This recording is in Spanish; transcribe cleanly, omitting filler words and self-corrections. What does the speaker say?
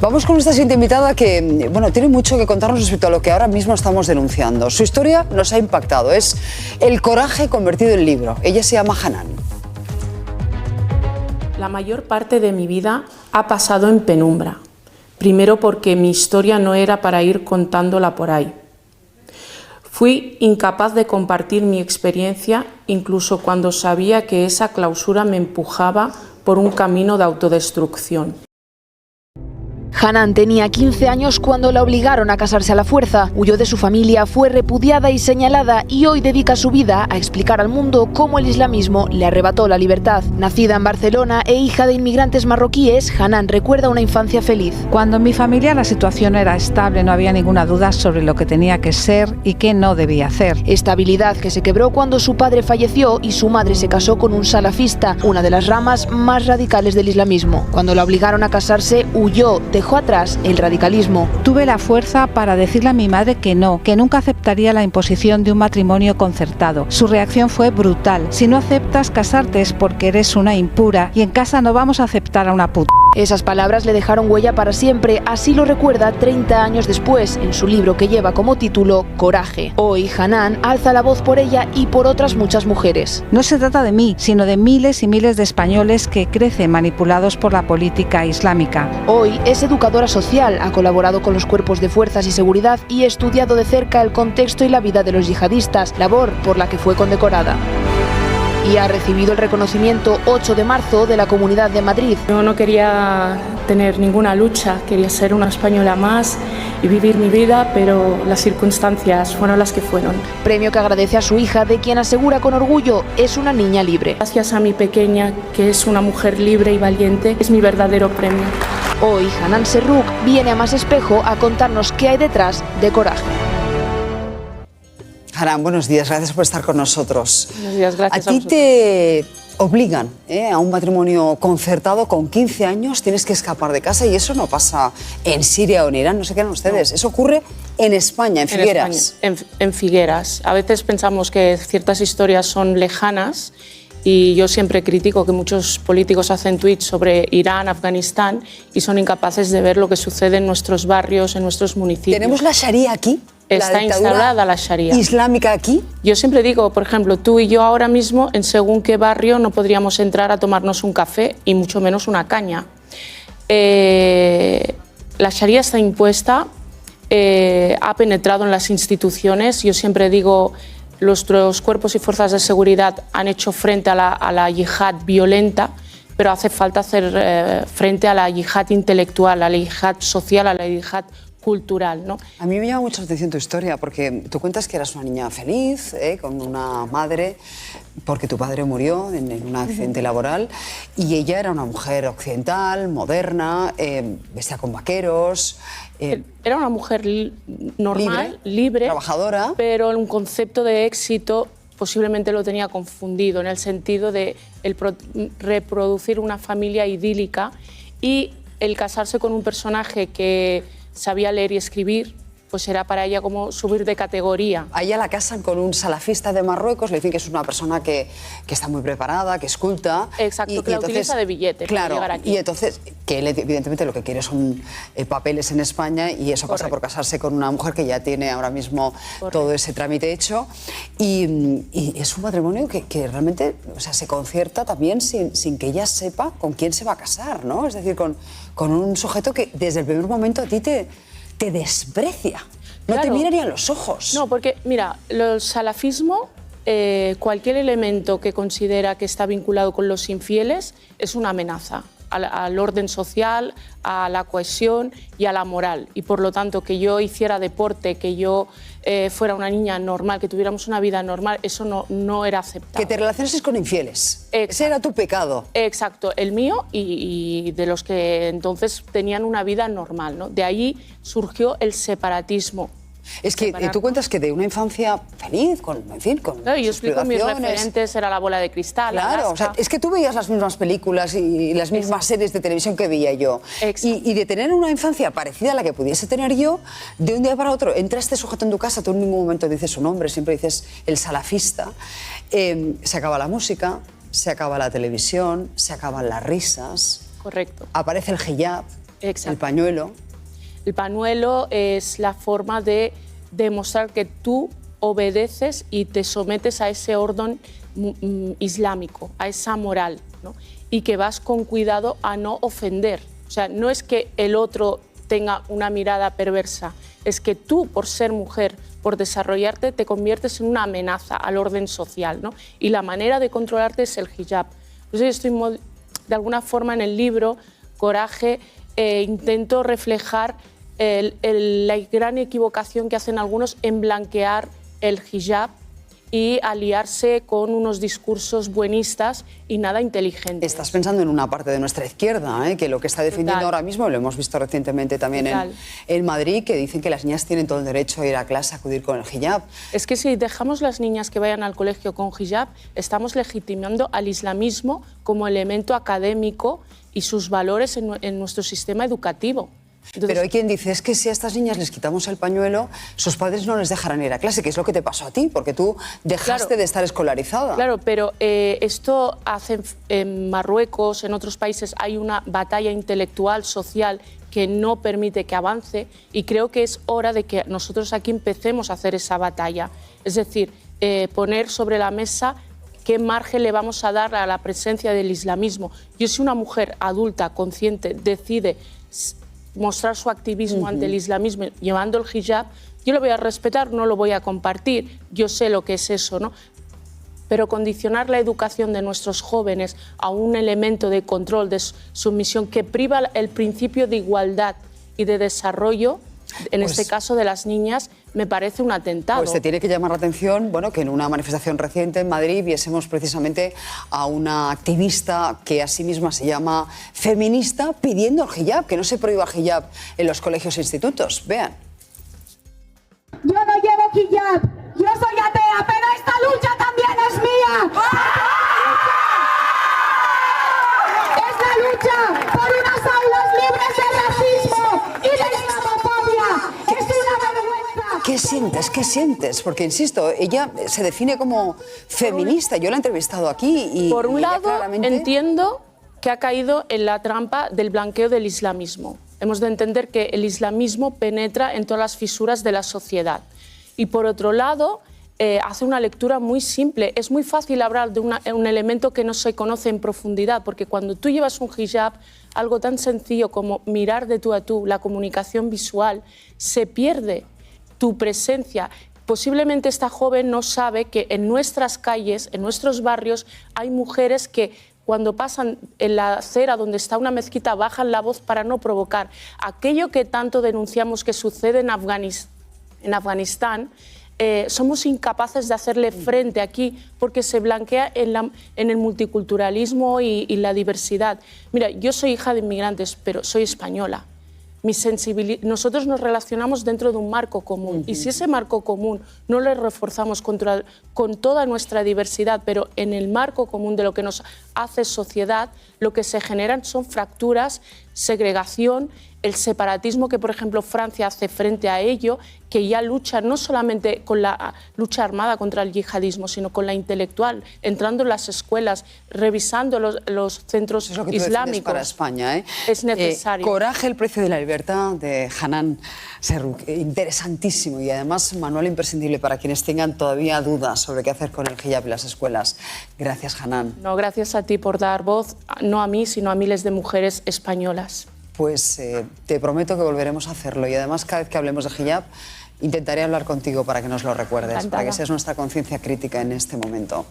Vamos con nuestra siguiente invitada que, bueno, tiene mucho que contarnos respecto a lo que ahora mismo estamos denunciando. Su historia nos ha impactado, es el coraje convertido en libro. Ella se llama Hanan. La mayor parte de mi vida ha pasado en penumbra. Primero porque mi historia no era para ir contándola por ahí. Fui incapaz de compartir mi experiencia incluso cuando sabía que esa clausura me empujaba por un camino de autodestrucción. Hanan tenía 15 años cuando la obligaron a casarse a la fuerza. Huyó de su familia, fue repudiada y señalada y hoy dedica su vida a explicar al mundo cómo el islamismo le arrebató la libertad. Nacida en Barcelona e hija de inmigrantes marroquíes, Hanan recuerda una infancia feliz. Cuando en mi familia la situación era estable, no había ninguna duda sobre lo que tenía que ser y qué no debía hacer. Estabilidad que se quebró cuando su padre falleció y su madre se casó con un salafista, una de las ramas más radicales del islamismo. Cuando la obligaron a casarse, huyó, dejó atrás el radicalismo. Tuve la fuerza para decirle a mi madre que no, que nunca aceptaría la imposición de un matrimonio concertado. Su reacción fue brutal. Si no aceptas casarte es porque eres una impura y en casa no vamos a aceptar a una puta. Esas palabras le dejaron huella para siempre, así lo recuerda 30 años después, en su libro que lleva como título Coraje. Hoy, Hanan alza la voz por ella y por otras muchas mujeres. No se trata de mí, sino de miles y miles de españoles que crecen manipulados por la política islámica. Hoy es educadora social, ha colaborado con los cuerpos de fuerzas y seguridad y ha estudiado de cerca el contexto y la vida de los yihadistas, labor por la que fue condecorada. Y ha recibido el reconocimiento 8 de marzo de la Comunidad de Madrid. Yo no quería tener ninguna lucha, quería ser una española más y vivir mi vida, pero las circunstancias fueron las que fueron. Premio que agradece a su hija, de quien asegura con orgullo es una niña libre. Gracias a mi pequeña, que es una mujer libre y valiente, es mi verdadero premio. Hoy, Hanan Serrouk viene a Más Espejo a contarnos qué hay detrás de Coraje. Hanan, buenos días, gracias por estar con nosotros. Buenos días, gracias a ti te obligan a un matrimonio concertado con 15 años, tienes que escapar de casa y eso no pasa en Siria o en Irán, no se quedan ustedes. No. Eso ocurre en España, en Figueras. En Figueras. A veces pensamos que ciertas historias son lejanas y yo siempre critico que muchos políticos hacen tweets sobre Irán, Afganistán y son incapaces de ver lo que sucede en nuestros barrios, en nuestros municipios. ¿Tenemos la Sharia aquí? Está instaurada la Sharia. ¿Islámica aquí? Yo siempre digo, por ejemplo, tú y yo ahora mismo, en según qué barrio, no podríamos entrar a tomarnos un café y mucho menos una caña. La Sharia está impuesta, ha penetrado en las instituciones. Yo siempre digo, nuestros cuerpos y fuerzas de seguridad han hecho frente a la yihad violenta, pero hace falta hacer frente a la yihad intelectual, a la yihad social, a la yihad cultural, ¿no? A mí me llama mucho la atención tu historia, porque tú cuentas que eras una niña feliz, con una madre, porque tu padre murió en un accidente laboral, y ella era una mujer occidental, moderna, vestía con vaqueros. Era una mujer normal, libre, trabajadora, pero un concepto de éxito posiblemente lo tenía confundido, en el sentido de reproducir una familia idílica y el casarse con un personaje que sabía leer y escribir, pues era para ella como subir de categoría. A ella la casan con un salafista de Marruecos, le dicen que es una persona que está muy preparada, que es culta. Exacto, que la utiliza de billete para llegar aquí. Y entonces, que él evidentemente lo que quiere son papeles en España y eso pasa por casarse con una mujer que ya tiene ahora mismo todo ese trámite hecho. Y es un matrimonio que realmente, o sea, se concierta también sin que ella sepa con quién se va a casar, ¿no? Es decir, con un sujeto que desde el primer momento a ti te desprecia, no te mira ni a los ojos. No, porque mira, el salafismo, cualquier elemento que considera que está vinculado con los infieles es una amenaza al orden social, a la cohesión y a la moral. Y por lo tanto, que yo hiciera deporte, que yo fuera una niña normal, que tuviéramos una vida normal, eso no era aceptable. Que te relaciones con infieles. Exacto. Ese era tu pecado. Exacto, el mío y de los que entonces tenían una vida normal, ¿no? De ahí surgió el separatismo. Es que tú cuentas que de una infancia feliz, con claro, yo explico mis referentes, era La bola de cristal, claro, o sea, es que tú veías las mismas películas y las mismas series de televisión que veía yo. Y de tener una infancia parecida a la que pudiese tener yo, de un día para otro entra este sujeto en tu casa, tú en ningún momento dices su nombre, siempre dices el salafista, se acaba la música, se acaba la televisión, se acaban las risas. Correcto. Aparece el hijab. Exacto. El pañuelo. El pañuelo es la forma de demostrar que tú obedeces y te sometes a ese orden islámico, a esa moral, ¿no? Y que vas con cuidado a no ofender. O sea, no es que el otro tenga una mirada perversa, es que tú, por ser mujer, por desarrollarte, te conviertes en una amenaza al orden social, ¿no? Y la manera de controlarte es el hijab. Entonces, yo estoy de alguna forma en el libro Coraje, intento reflejar la gran equivocación que hacen algunos en blanquear el hijab y aliarse con unos discursos buenistas y nada inteligentes. Estás pensando en una parte de nuestra izquierda, que lo que está defendiendo ahora mismo, lo hemos visto recientemente también en Madrid, que dicen que las niñas tienen todo el derecho a ir a clase, a acudir con el hijab. Es que si dejamos las niñas que vayan al colegio con hijab, estamos legitimando al islamismo como elemento académico y sus valores en nuestro sistema educativo. Entonces, pero hay quien dice, es que si a estas niñas les quitamos el pañuelo, sus padres no les dejarán ir a clase, que es lo que te pasó a ti, porque tú dejaste de estar escolarizada. Claro, pero esto hace en Marruecos, en otros países, hay una batalla intelectual, social, que no permite que avance, y creo que es hora de que nosotros aquí empecemos a hacer esa batalla. Es decir, poner sobre la mesa qué margen le vamos a dar a la presencia del islamismo. Yo, si una mujer adulta, consciente, decide mostrar su activismo ante el islamismo llevando el hijab, yo lo voy a respetar, no lo voy a compartir, yo sé lo que es eso, ¿no? Pero condicionar la educación de nuestros jóvenes a un elemento de control, de sumisión, que priva el principio de igualdad y de desarrollo, en este caso de las niñas, me parece un atentado. Pues te tiene que llamar la atención, bueno, que en una manifestación reciente en Madrid viésemos precisamente a una activista que a sí misma se llama feminista pidiendo el hijab, que no se prohíba el hijab en los colegios e institutos. Vean. Yo no llevo hijab, yo soy atea, pero esta lucha también es mía. Es la lucha por unas aulas libres de racismo y de islamofobia. Es una vergüenza. ¿Qué sientes? ¿Qué sientes? Porque, insisto, ella se define como feminista. Yo la he entrevistado aquí y... Por un lado, claramente... entiendo que ha caído en la trampa del blanqueo del islamismo. Hemos de entender que el islamismo penetra en todas las fisuras de la sociedad. Y por otro lado, hace una lectura muy simple. Es muy fácil hablar de un elemento que no se conoce en profundidad, porque cuando tú llevas un hijab, algo tan sencillo como mirar de tú a tú, la comunicación visual, se pierde tu presencia. Posiblemente esta joven no sabe que en nuestras calles, en nuestros barrios, hay mujeres que cuando pasan en la acera donde está una mezquita bajan la voz para no provocar. Aquello que tanto denunciamos que sucede en Afganistán, somos incapaces de hacerle frente aquí porque se blanquea en el multiculturalismo y la diversidad. Mira, yo soy hija de inmigrantes, pero soy española. Nosotros nos relacionamos dentro de un marco común y si ese marco común no lo reforzamos con toda nuestra diversidad, pero en el marco común de lo que nos hace sociedad, lo que se generan son fracturas, segregación, el separatismo que, por ejemplo, Francia hace frente a ello, que ya lucha no solamente con la lucha armada contra el yihadismo, sino con la intelectual, entrando en las escuelas, revisando los centros es lo que tú islámicos. Para España, ¿eh? Es necesario. Coraje, el precio de la libertad, de Hanan Serrouk. Interesantísimo y además manual imprescindible para quienes tengan todavía dudas sobre qué hacer con el hijab en las escuelas. Gracias, Hanan. No, gracias a ti por dar voz, no a mí, sino a miles de mujeres españolas. Pues te prometo que volveremos a hacerlo y además cada vez que hablemos de hijab intentaré hablar contigo para que nos lo recuerdes, Encantada. para que seas nuestra conciencia crítica en este momento.